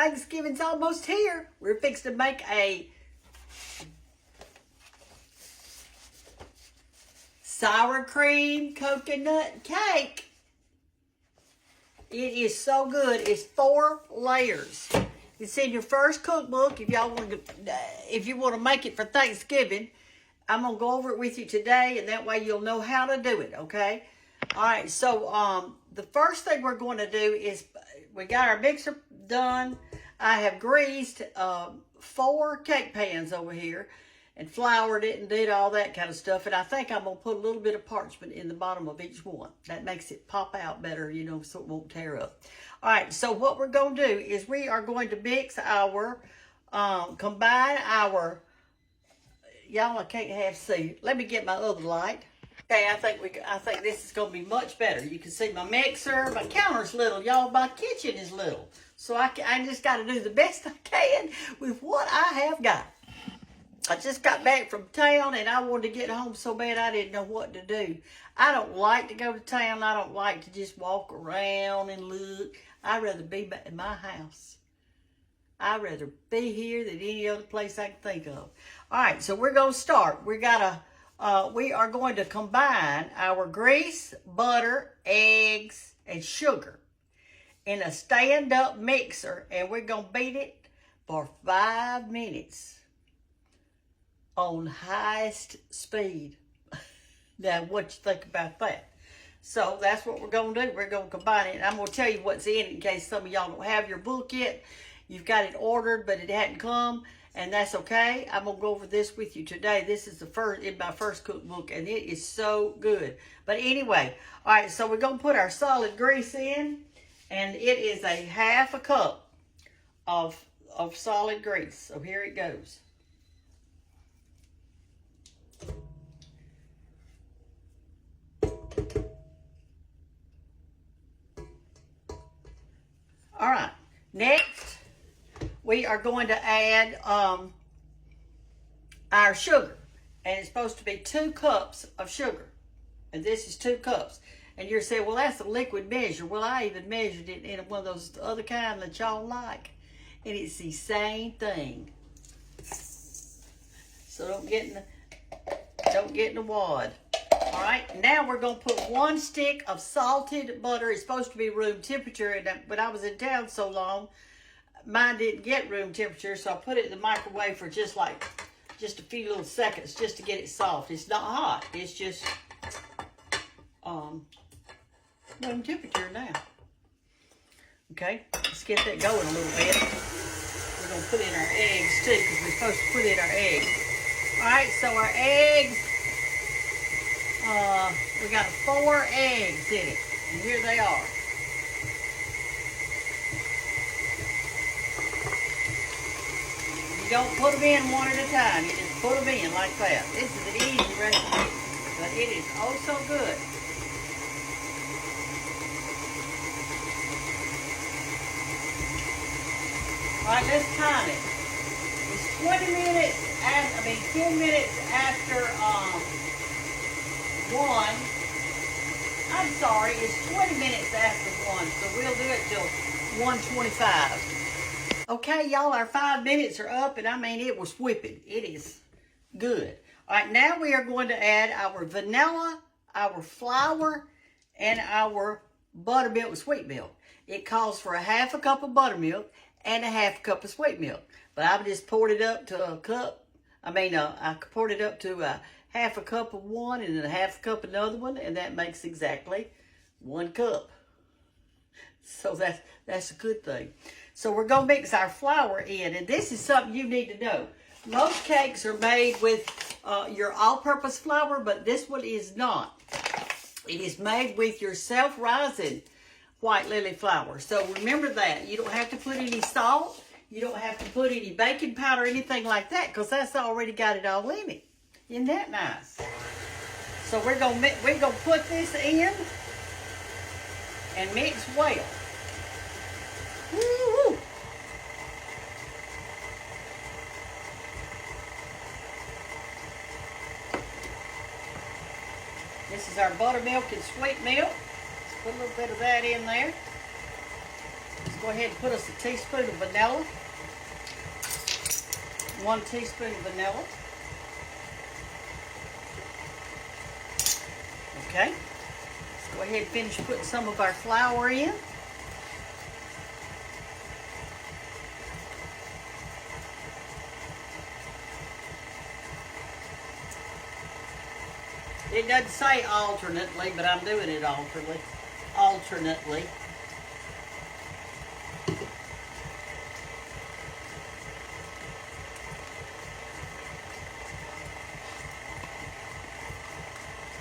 Thanksgiving's almost here. We're fixing to make a sour cream coconut cake. It is so good. It's 4 layers. It's in your first cookbook. If you want to make it for Thanksgiving, I'm gonna go over it with you today, and that way you'll know how to do it. Okay. All right. So the first thing we're going to do is we got our mixer done. I have greased 4 cake pans over here and floured it and did all that kind of stuff. And I think I'm going to put a little bit of parchment in the bottom of each one. That makes it pop out better, you know, so it won't tear up. All right, so what we're going to do is we are going to mix our, combine our, y'all, I can't half see. Let me get my other light. Okay, I think this is going to be much better. You can see my mixer, my counter's little, y'all. My kitchen is little. So I just got to do the best I can with what I have got. I just got back from town and I wanted to get home so bad I didn't know what to do. I don't like to go to town. I don't like to just walk around and look. I'd rather be in my house. I'd rather be here than any other place I can think of. All right, so we're going to start. We are going to combine our grease, butter, eggs, and sugar in a stand-up mixer, and we're going to beat it for 5 minutes on highest speed. Now, what you think about that? So that's what we're going to do. We're going to combine it. I'm going to tell you what's in it in case some of y'all don't have your book yet. You've got it ordered, but it hadn't come, and that's okay. I'm going to go over this with you today. This is in my first cookbook, and it is so good. But anyway, all right, so we're going to put our solid grease in, and it is a 1/2 cup of solid grease. So here it goes. All right, next we are going to add our sugar, and it's supposed to be 2 cups of sugar, and this is 2 cups. And you're saying, well, that's a liquid measure. Well, I even measured it in one of those other kind that y'all like, and it's the same thing. So don't get in the wad. All right, now we're going to put 1 stick of salted butter. It's supposed to be room temperature, and but I was in town so long, mine didn't get room temperature, so I put it in the microwave for just a few little seconds just to get it soft. It's not hot. It's just room temperature now. Okay, let's get that going a little bit. We're going to put in our eggs too, because we're supposed to put in our eggs. All right, so our eggs, we got 4 eggs in it, and here they are. You don't put them in one at a time. You just put them in like that. This is an easy recipe, but it is oh so good. All right, let's time it. It's 10 minutes after 1. I'm sorry, it's 20 minutes after 1, so we'll do it till 1:25. Okay, y'all, our 5 minutes are up, and I mean, it was whipping. It is good. All right, now we are going to add our vanilla, our flour, and our buttermilk sweet milk. It calls for 1/2 cup of buttermilk and 1/2 cup of sweet milk. But I've just poured it up to a cup. I poured it up to 1/2 cup of one and then 1/2 cup another one, and that makes exactly 1 cup. So that's a good thing. So we're going to mix our flour in, and this is something you need to know. Most cakes are made with your all-purpose flour, but this one is not. It is made with your self-rising white lily flour. So remember that. You don't have to put any salt. You don't have to put any baking powder or anything like that, because that's already got it all in it. Isn't that nice? So we're gonna put this in and mix well. Woo-hoo. This is our buttermilk and sweet milk. Let's put a little bit of that in there. Just go ahead and put us a teaspoon of vanilla. 1 teaspoon of vanilla. Okay. Let's go ahead and finish putting some of our flour in. It doesn't say alternately, but I'm doing it alternately.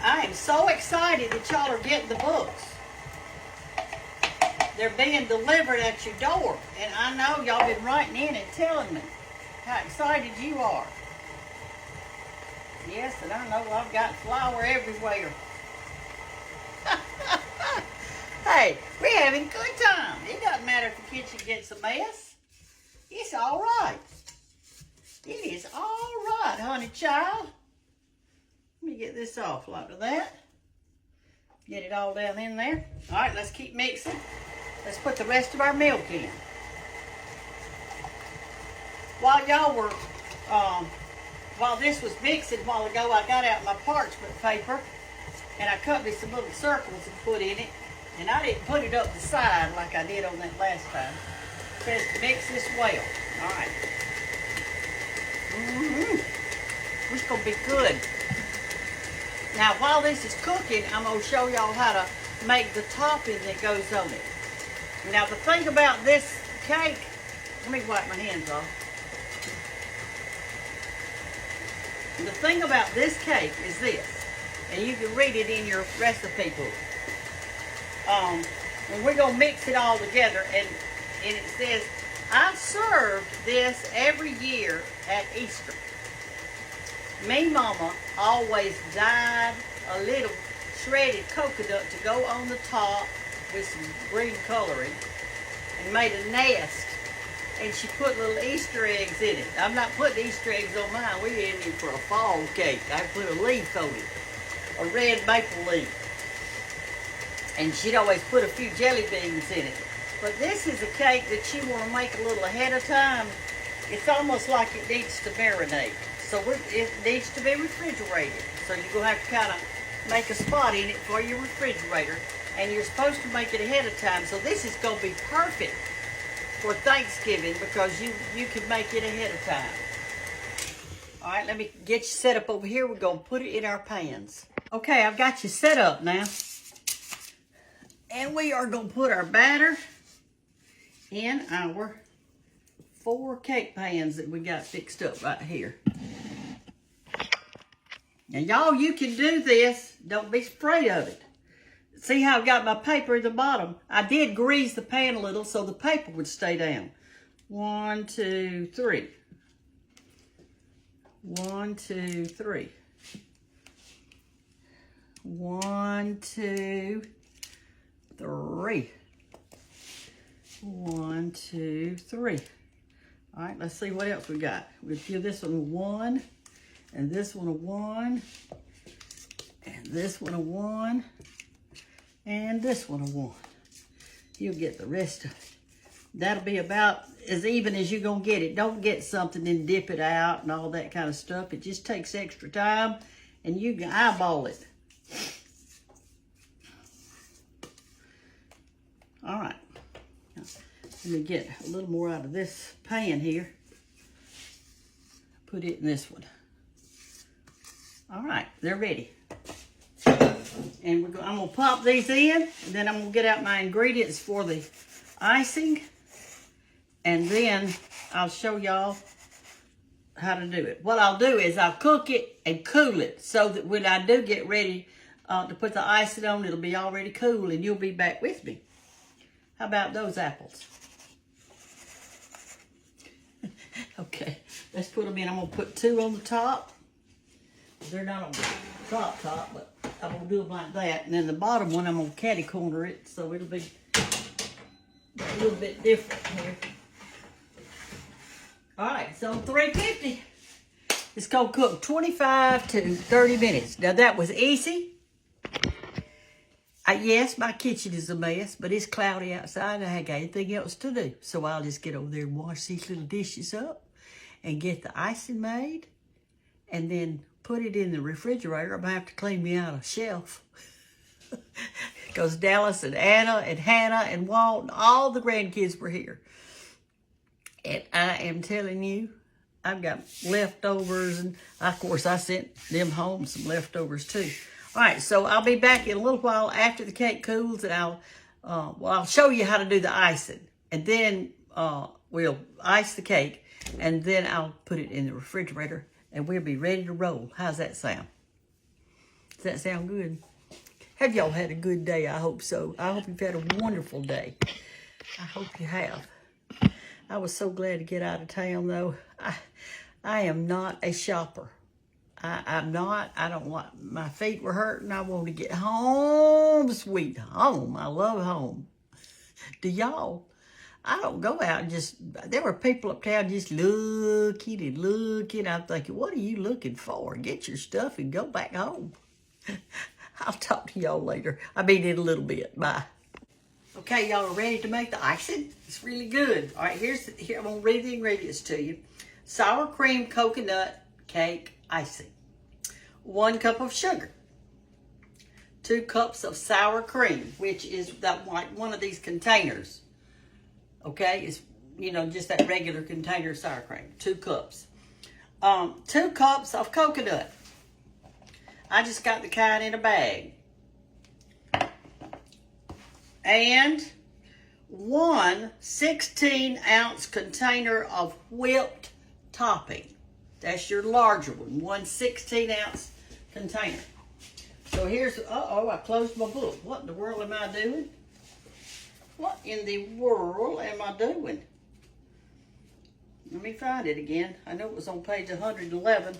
I am so excited that y'all are getting the books. They're being delivered at your door. And I know y'all been writing in and telling me how excited you are. Yes, and I know I've got flour everywhere. Hey, we're having a good time. It doesn't matter if the kitchen gets a mess. It's all right. It is all right, honey child. Let me get this off like that. Get it all down in there. All right, let's keep mixing. Let's put the rest of our milk in. While y'all were, while this was mixing a while ago, I got out my parchment paper and I cut me some little circles and put in it. And I didn't put it up the side like I did on that last time. It says to mix this well. All right. It's gonna be good. Now, while this is cooking, I'm going to show y'all how to make the topping that goes on it. Now, the thing about this cake, let me wipe my hands off. The thing about this cake is this, and you can read it in your recipe book. And we're going to mix it all together, and it says, I serve this every year at Easter. Me mama always dyed a little shredded coconut to go on the top with some green coloring and made a nest. And she put little Easter eggs in it. I'm not putting Easter eggs on mine. We're in it for a fall cake. I put a leaf on it, a red maple leaf. And she'd always put a few jelly beans in it. But this is a cake that you want to make a little ahead of time. It's almost like it needs to marinate. So it needs to be refrigerated. So you're going to have to kind of make a spot in it for your refrigerator. And you're supposed to make it ahead of time. So this is going to be perfect for Thanksgiving because you can make it ahead of time. All right, let me get you set up over here. We're going to put it in our pans. Okay, I've got you set up now. And we are going to put our batter in our 4 cake pans that we got fixed up right here. Now, y'all, you can do this. Don't be afraid of it. See how I've got my paper at the bottom? I did grease the pan a little so the paper would stay down. 1, 2, 3. 1, 2, 3. 1, 2, 3. 1, 2, 3. All right, let's see what else we got. We'll give this one a 1, and this one a 1, and this one a 1, and this one a 1. You'll get the rest of it. That'll be about as even as you're going to get it. Don't get something and dip it out and all that kind of stuff. It just takes extra time, and you can eyeball it. All right. Let me get a little more out of this pan here. Put it in this one. All right, they're ready. And I'm going to pop these in, and then I'm going to get out my ingredients for the icing. And then I'll show y'all how to do it. What I'll do is I'll cook it and cool it so that when I do get ready to put the icing on, it'll be already cool and you'll be back with me. How about those apples? Okay, let's put them in. I'm going to put 2 on the top. They're not on the top, but I'm going to do them like that. And then the bottom one, I'm going to catty corner it so it'll be a little bit different here. All right, so 350. It's going to cook 25 to 30 minutes. Now, that was easy. Yes, my kitchen is a mess, but it's cloudy outside and I ain't got anything else to do. So I'll just get over there and wash these little dishes up and get the icing made and then put it in the refrigerator. I'm going to have to clean me out a shelf. Because Dallas and Anna and Hannah and Walt and all the grandkids were here. And I am telling you, I've got leftovers. And, of course, I sent them home some leftovers, too. All right, so I'll be back in a little while after the cake cools. And I'll show you how to do the icing. And then we'll ice the cake. And then I'll put it in the refrigerator. And we'll be ready to roll. How's that sound? Does that sound good? Have y'all had a good day? I hope so. I hope you've had a wonderful day. I hope you have. I was so glad to get out of town, though. I am not a shopper. I'm not. I don't want, my feet were hurting. I want to get home, sweet home. I love home. Do y'all? I don't go out and just, there were people uptown just looking and looking. I'm thinking, what are you looking for? Get your stuff and go back home. I'll talk to y'all later. I mean, in a little bit. Bye. Okay, y'all are ready to make the icing? It's really good. All right, here I'm going to read the ingredients to you. Sour cream coconut cake icing. 1 cup of sugar. 2 cups of sour cream, which is that like one of these containers. Okay, it's, just that regular container of sour cream. 2 cups. 2 cups of coconut. I just got the kind in a bag. And 1 16-ounce container of whipped topping. That's your larger one. 1 16-ounce container. So here's, I closed my book. What in the world am I doing? What in the world am I doing? Let me find it again. I know it was on page 111.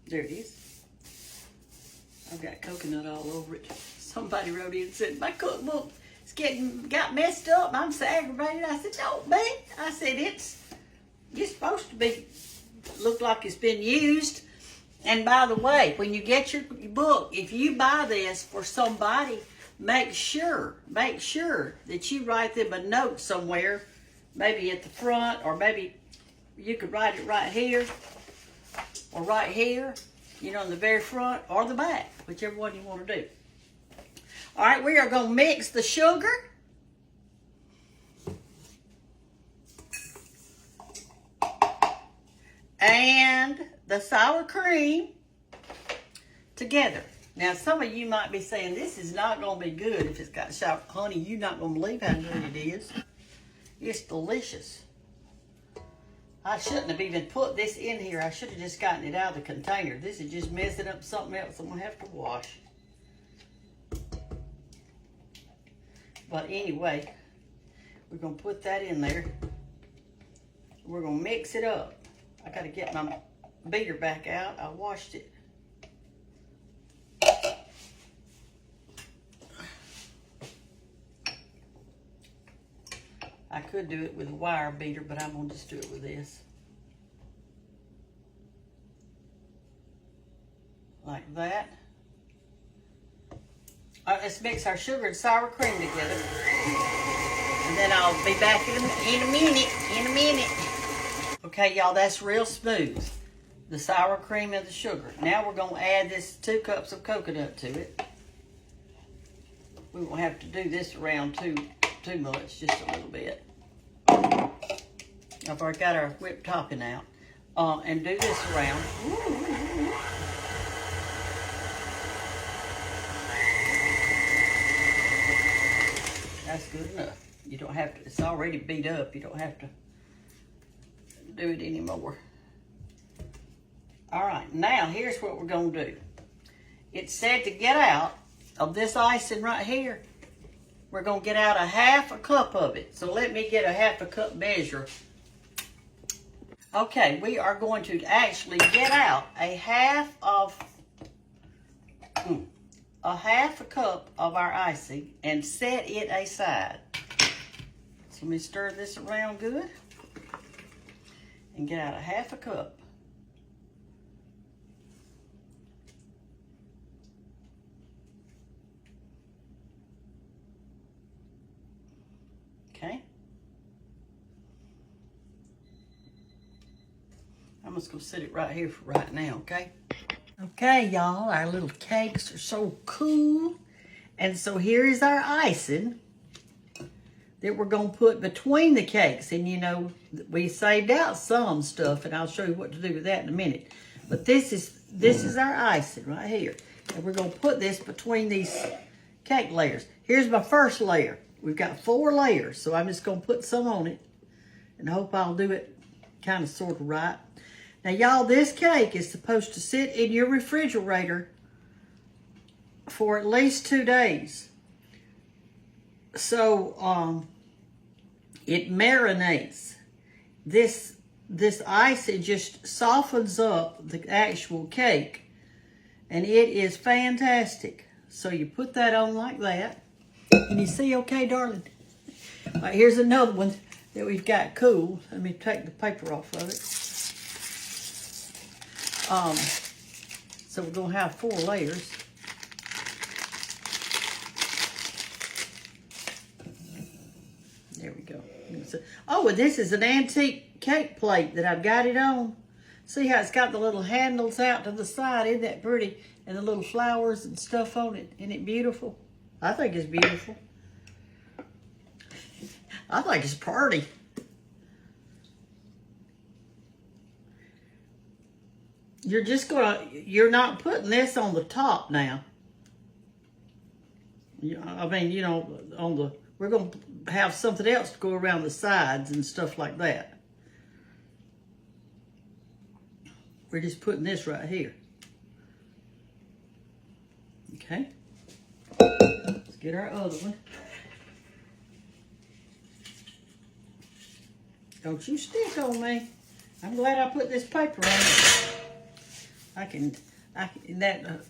There it is. I've got coconut all over it. Somebody wrote in and said, my cookbook got messed up. I'm so aggravated. I said, don't be. I said, it's supposed to be, look like it's been used. And by the way, when you get your book, if you buy this for somebody, make sure that you write them a note somewhere, maybe at the front, or maybe you could write it right here, or right here, in the very front, or the back, whichever one you want to do. All right, we are going to mix the sugar. And the sour cream together. Now, some of you might be saying, this is not going to be good if it's got sour. Honey, you're not going to believe how good it is. It's delicious. I shouldn't have even put this in here. I should have just gotten it out of the container. This is just messing up something else I'm going to have to wash. But anyway, we're going to put that in there. We're going to mix it up. I got to get my beater back out. I washed it. I could do it with a wire beater, but I'm going to just do it with this. Like that. All right, let's mix our sugar and sour cream together. And then I'll be back in a minute. Okay, y'all, that's real smooth. The sour cream and the sugar. Now we're going to add this 2 cups of coconut to it. We won't have to do this around too much, just a little bit. I've already got our whipped topping out. And do this around. That's good enough. You don't have to, it's already beat up. You don't have to do it anymore. All right, now here's what we're going to do. It said to get out of this icing right here, we're going to get out 1/2 cup of it. So let me get a 1/2 cup measure. Okay, we are going to actually get out 1/2 cup of our icing and set it aside. So let me stir this around good and get out 1/2 cup. Okay. I'm just gonna set it right here for right now, okay? Okay, y'all, our little cakes are so cool. And so here is our icing that we're gonna put between the cakes. And you know, we saved out some stuff, and I'll show you what to do with that in a minute. But this is our icing right here. And we're gonna put this between these cake layers. Here's my first layer. We've got 4 layers, so I'm just gonna put some on it and hope I'll do it kind of sort of right. Now, y'all, this cake is supposed to sit in your refrigerator for at least 2 days. So, it marinates. This ice, it just softens up the actual cake, and it is fantastic. So you put that on like that. Can you see okay, darling? All right, here's another one that we've got cool. Let me take the paper off of it. So we're gonna have 4 layers. There we go. Oh, and this is an antique cake plate that I've got it on. See how it's got the little handles out to the side? Isn't that pretty? And the little flowers and stuff on it. Isn't it beautiful? I think it's beautiful. I think it's pretty. You're not putting this on the top now. I mean, you know, we're going to have something else to go around the sides and stuff like that. We're just putting this right here. Okay. Let's get our other one. Don't you stick on me. I'm glad I put this paper on it.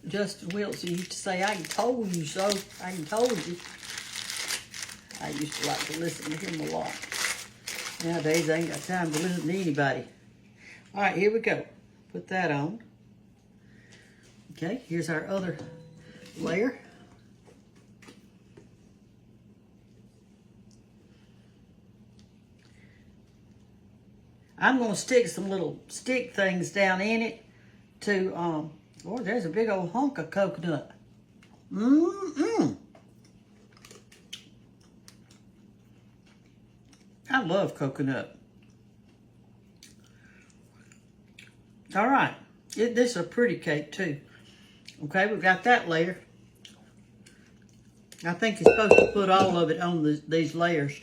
Justin Wilson used to say, I told you so. I told you. I used to like to listen to him a lot. Nowadays, I ain't got time to listen to anybody. All right, here we go. Put that on. Okay, here's our other layer. I'm going to stick some little stick things down in it to, oh, there's a big old hunk of coconut. I love coconut. All right, this is a pretty cake too. Okay, we've got that layer. I think you're supposed to put all of it on these layers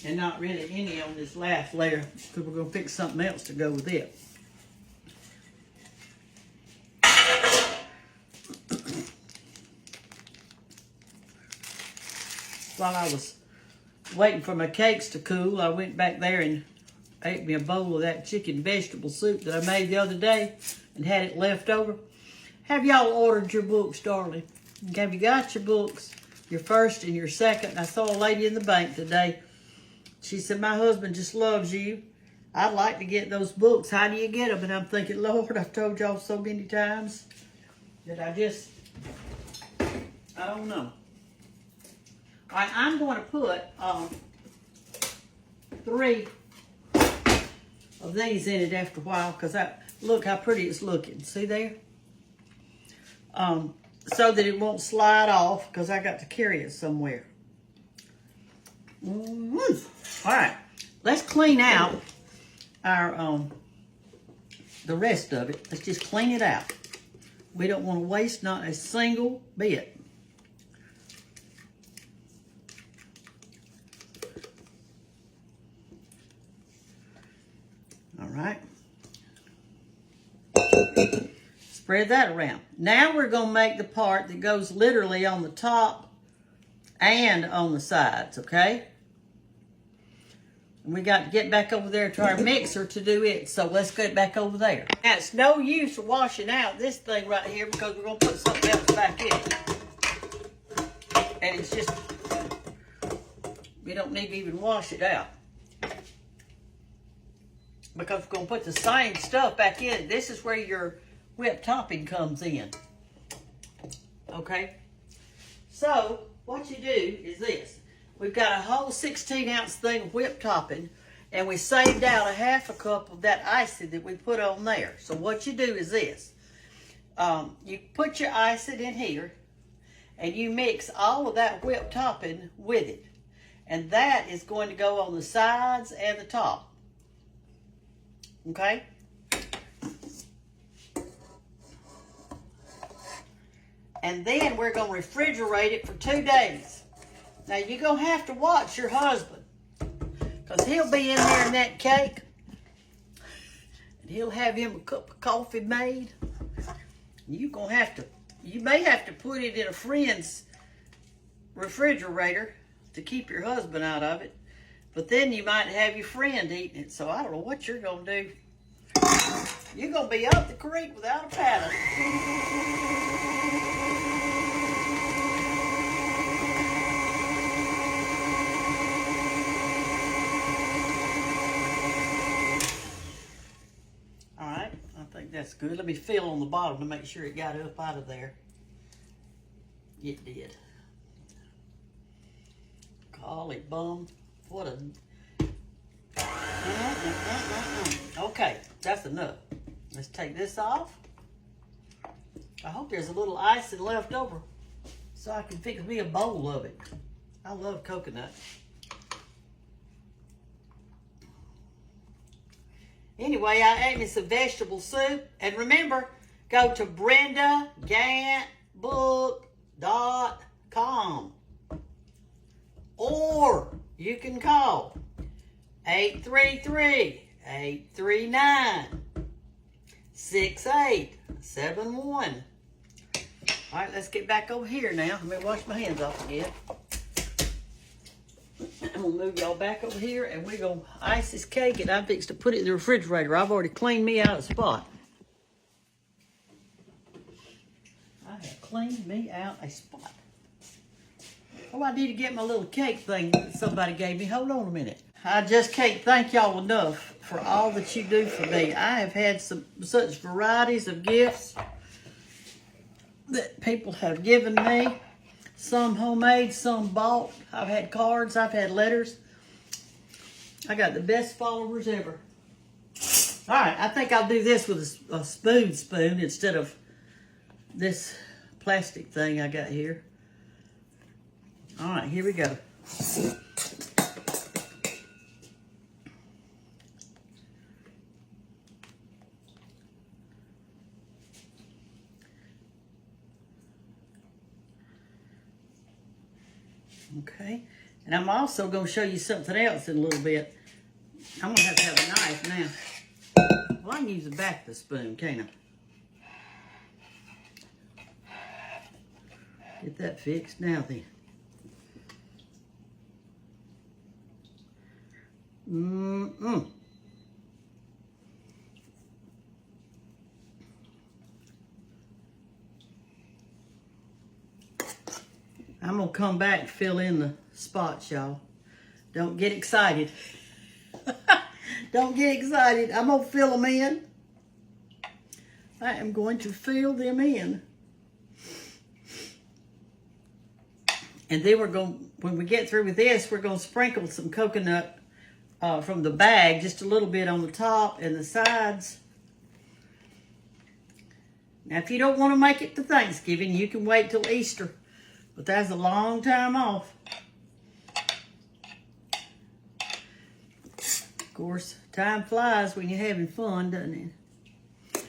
and not really any on this last layer, because we're going to pick something else to go with it. While I was waiting for my cakes to cool, I went back there and ate me a bowl of that chicken vegetable soup that I made the other day and had it left over. Have y'all ordered your books, darling? Have you got your books? Your first and your second? I saw a lady in the bank today. She said, my husband just loves you. I'd like to get those books. How do you get them? And I'm thinking, Lord, I've told y'all so many times that I don't know. All right, I'm going to put 3 of these in it after a while, because look how pretty it's looking. See there? So that it won't slide off, because I got to carry it somewhere. All right, let's clean out our the rest of it. Let's just clean it out. We don't want to waste not a single bit. All right. Spread that around. Now we're going to make the part that goes literally on the top and on the sides, okay? And we got to get back over there to our mixer to do it, so let's get back over there. Now, it's no use washing out this thing right here, because we're going to put something else back in. And it's just, we don't need to even wash it out, because we're going to put the same stuff back in. This is where your whipped topping comes in. Okay? So, what you do is this. we've got a whole 16-ounce thing of whipped topping, and we saved out a half a cup of that icing that we put on there. So what you do is this. You put your icing in here, and you mix all of that whipped topping with it. And that is going to go on the sides and the top. Okay? And then we're going to refrigerate it for 2 days. Now, you're going to have to watch your husband, because he'll be in there in that cake, and he'll have him a cup of coffee made. You may have to put it in a friend's refrigerator to keep your husband out of it. But then you might have your friend eating it. So I don't know what you're going to do. You're going to be up the creek without a paddle. All right, I think that's good. Let me feel on the bottom to make sure it got up out of there. It did. Golly bum. What a... Okay, that's enough. Let's take this off. I hope there's a little icing left over so I can fix me a bowl of it. I love coconut. Anyway, I ate me some vegetable soup. And remember, go to BrendaGanttBook.com. Or you can call 833-839-6871. All right, let's get back over here now. Let me wash my hands off again. I'm going to move y'all back over here, and we're going to ice this cake, and I'm fixing to put it in the refrigerator. I've already cleaned me out a spot. I have cleaned me out a spot. Oh, I need to get my little cake thing that somebody gave me. Hold on a minute. I just can't thank y'all enough for all that you do for me. I have had such varieties of gifts that people have given me. Some homemade, some bought. I've had cards, I've had letters. I got the best followers ever. All right, I think I'll do this with a spoon instead of this plastic thing I got here. All right, here we go. Okay, and I'm also going to show you something else in a little bit. I'm going to have a knife now. Well, I can use the back of the spoon, can't I? Get that fixed now then. I'm going to come back and fill in the spots, y'all. Don't get excited. Don't get excited. I'm going to fill them in. I am going to fill them in. And then when we get through with this, we're going to sprinkle some coconut from the bag, just a little bit on the top and the sides. Now, if you don't want to make it to Thanksgiving, you can wait till Easter. But that's a long time off. Of course, time flies when you're having fun, doesn't it?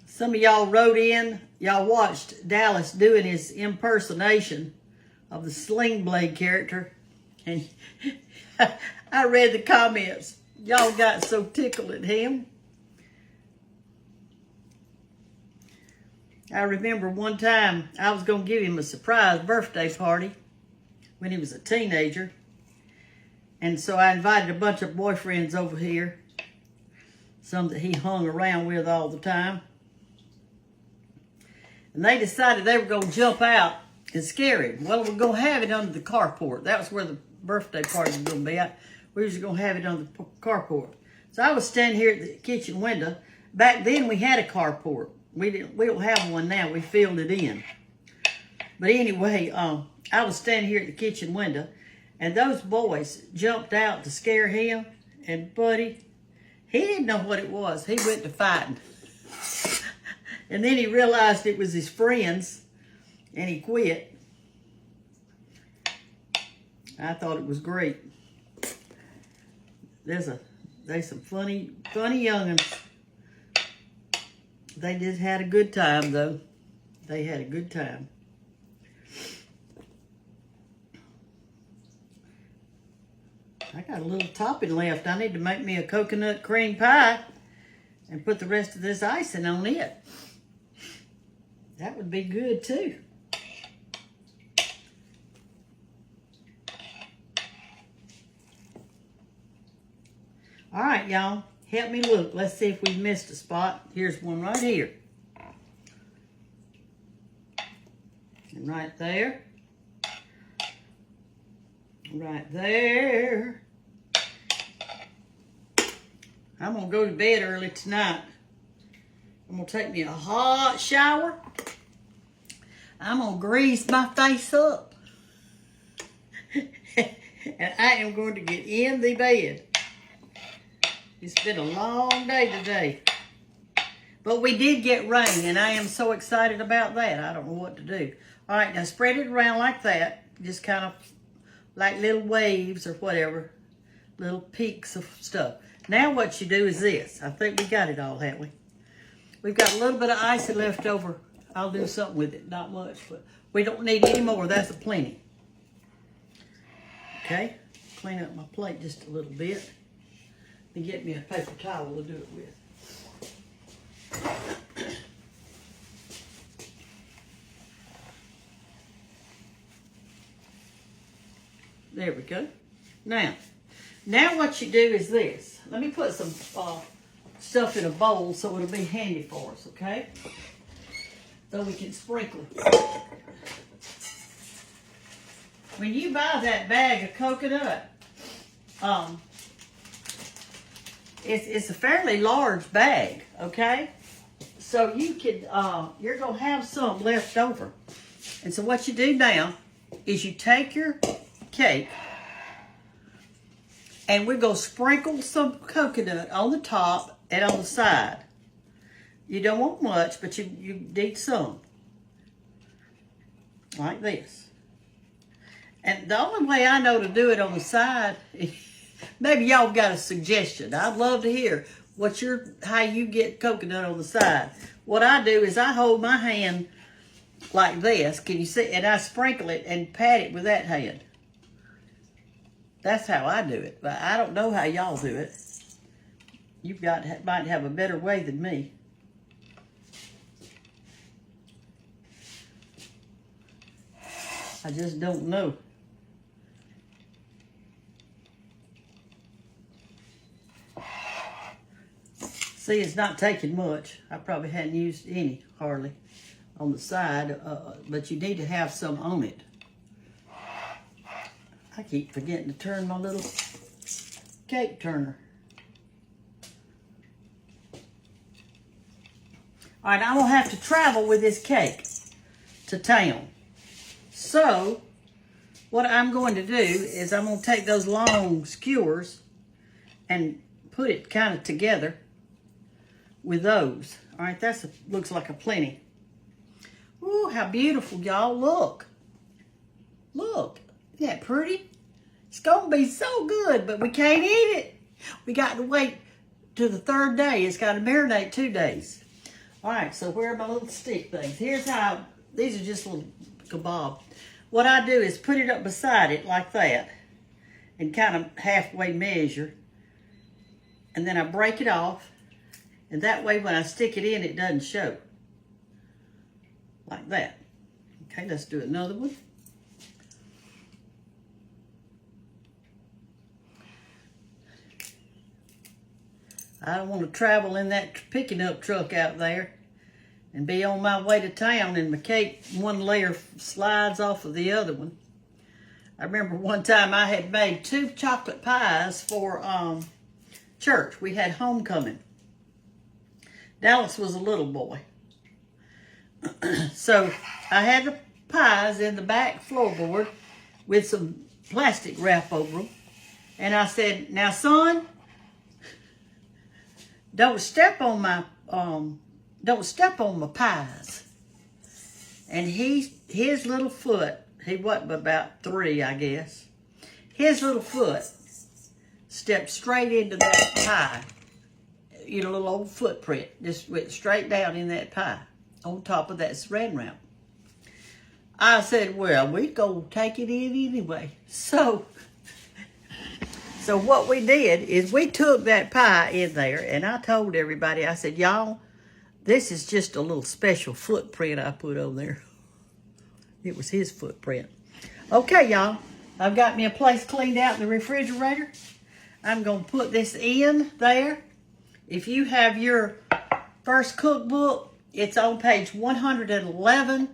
Some of y'all wrote in, y'all watched Dallas doing his impersonation of the Sling Blade character. And I read the comments. Y'all got so tickled at him. I remember one time I was going to give him a surprise birthday party when he was a teenager. And so I invited a bunch of boyfriends over here. Some that he hung around with all the time. And they decided they were going to jump out and scare him. Well, we're going to have it under the carport. That was where the birthday party was going to be at. We was going to have it on the carport. So I was standing here at the kitchen window. Back then we had a carport. We don't have one now. We filled it in. But anyway, I was standing here at the kitchen window, And those boys jumped out to scare him. And Buddy, he didn't know what it was. He went to fighting. And then he realized it was his friends, and he quit. I thought it was great. There's some funny young'uns. They just had a good time, though. They had a good time. I got a little topping left. I need to make me a coconut cream pie and put the rest of this icing on it. That would be good, too. All right, y'all. Help me look. Let's see if we've missed a spot. Here's one right here. And right there. Right there. I'm going to go to bed early tonight. I'm going to take me a hot shower. I'm going to grease my face up. And I am going to get in the bed. It's been a long day today. But we did get rain, and I am so excited about that. I don't know what to do. All right, now spread it around like that. Just kind of like little waves or whatever. Little peaks of stuff. Now what you do is this. I think we got it all, haven't we? We've got a little bit of icing left over. I'll do something with it. Not much, but we don't need any more. That's a plenty. Okay? Clean up my plate just a little bit. And get me a paper towel to do it with. There we go. Now what you do is this. Let me put some stuff in a bowl so it'll be handy for us, okay? So we can sprinkle. When you buy that bag of coconut, it's a fairly large bag, okay? So you could, you're gonna have some left over. And so what you do now is you take your cake and we're gonna sprinkle some coconut on the top and on the side. You don't want much, but you need some. Like this. And the only way I know to do it on the side, maybe y'all got a suggestion. I'd love to hear how you get coconut on the side. What I do is I hold my hand like this. Can you see? And I sprinkle it and pat it with that hand. That's how I do it. But I don't know how y'all do it. You might have a better way than me. I just don't know. See, it's not taking much. I probably hadn't used any, hardly, on the side, but you need to have some on it. I keep forgetting to turn my little cake turner. All right, I'm going to have to travel with this cake to town. So, what I'm going to do is I'm going to take those long skewers and put it kind of together with those. All right, looks like a plenty. Ooh, how beautiful, y'all. Look. Look. Isn't that pretty? It's going to be so good, but we can't eat it. We got to wait to the third day. It's got to marinate 2 days. All right, so where are my little stick things? Here's how, these are just little kebab. What I do is put it up beside it like that and kind of halfway measure. And then I break it off. And that way when I stick it in, it doesn't show. Like that. Okay, let's do another one. I don't want to travel in that picking up truck out there and be on my way to town and my cake, one layer slides off of the other one. I remember one time I had made 2 chocolate pies for church. We had homecoming. Dallas was a little boy. So I had the pies in the back floorboard with some plastic wrap over them. And I said, now, son, don't step on my pies. And his little foot, he wasn't about 3, I guess. His little foot stepped straight into that pie. You know, a little old footprint. Just went straight down in that pie on top of that saran wrap. I said, well, we'd go take it in anyway. So what we did is we took that pie in there, and I told everybody, I said, y'all, this is just a little special footprint I put on there. It was his footprint. Okay, y'all, I've got me a place cleaned out in the refrigerator. I'm going to put this in there. If you have your first cookbook, it's on page 111.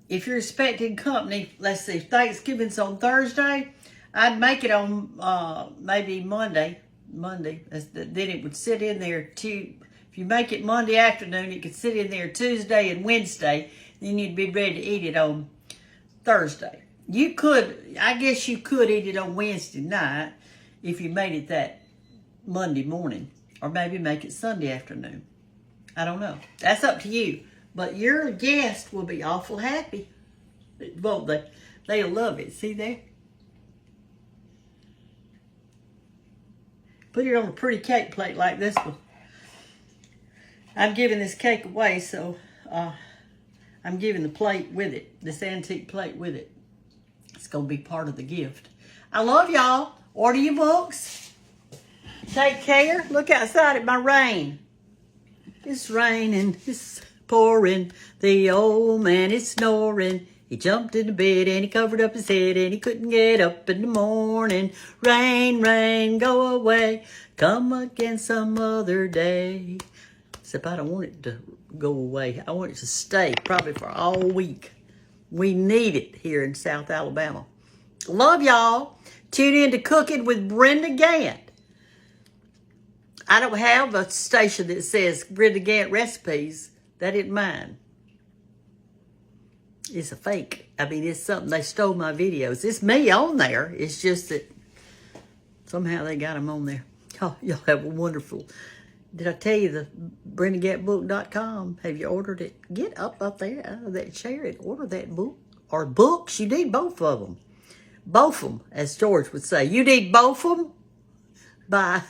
If you're expecting company, let's see, Thanksgiving's on Thursday, I'd make it on maybe Monday. Then it would sit in there if you make it Monday afternoon, it could sit in there Tuesday and Wednesday. Then you'd be ready to eat it on Thursday. I guess you could eat it on Wednesday night if you made it that Monday morning, or maybe make it Sunday afternoon. I don't know. That's up to you. But your guest will be awful happy. Won't they? They'll love it. See there? Put it on a pretty cake plate like this one. I'm giving this cake away, so I'm giving the plate with it, this antique plate with it. It's going to be part of the gift. I love y'all. Order your books. Take care. Look outside at my rain. It's raining. It's pouring. The old man is snoring. He jumped in the bed and he covered up his head and he couldn't get up in the morning. Rain, rain, go away. Come again some other day. Except I don't want it to go away. I want it to stay probably for all week. We need it here in South Alabama. Love y'all. Tune in to Cooking with Brenda Gantt. I don't have a station that says Brenda Gantt Recipes. That isn't mine. It's a fake. I mean, it's something. They stole my videos. It's me on there. It's just that somehow they got them on there. Oh, y'all have a wonderful... Did I tell you the BrendaGanttBook.com? Have you ordered it? Get up there out of that chair and order that book. Or books. You need both of them. Both of them, as George would say. You need both of them? Bye.